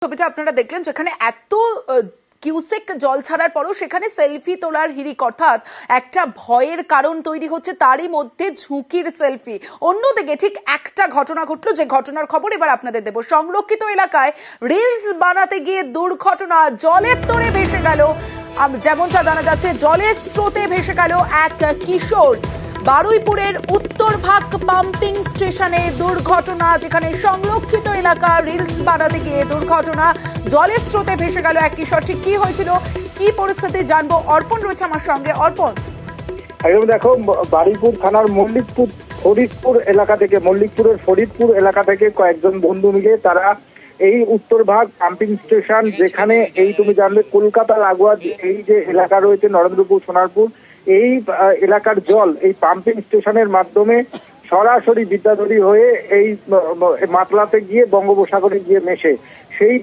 ছবিটা আপনারা দেখলেন, যেখানে এত কিউসেক জল ছাড়ার পরও সেখানে সেলফি তোলার হিড়িক, অর্থাৎ একটা ভয়ের কারণ তৈরি হচ্ছে, তারই মধ্যে ঝুঁকির সেলফি। অন্যদিকে ঠিক একটা ঘটনা ঘটলো, যে ঘটনার খবর এবার আপনাদের দেব। সংরক্ষিত এলাকায় রিলস বানাতে গিয়ে দুর্ঘটনা, জলের তোড়ে ভেসে গেল, যেমনটা জানা যাচ্ছে জলের স্রোতে ভেসে গেল এক কিশোর। বারুইপুরের উত্তরভাগ পাম্পিং স্টেশনে দুর্ঘটনা, যেখানে সংরক্ষিত এলাকা রিলস বানাতে গিয়ে দুর্ঘটনা, জলের স্রোতে ভেসে গেল এক কিশোর। ঠিক কি হয়েছিল, কি পরিস্থিতি জানবো, অর্পণ রয়েছে আমার সঙ্গে। অর্পণ, একদম দেখো, বারুইপুর থানার মল্লিকপুরের ফরিদপুর এলাকা থেকে কয়েকজন বন্ধু মিলে তারা এই উত্তরভাগ পাম্পিং স্টেশন, যেখানে এই তুমি জানবে কলকাতা লাগোয়া এই যে এলাকা রয়েছে নরেন্দ্রপুর, সোনারপুর, এই এলাকার জল এই পাম্পিং স্টেশনের মাধ্যমে সরাসরি বিদ্যাধরী হয়ে এই মাতলাতে গিয়ে বঙ্গোপসাগরে গিয়ে মেশে। সেই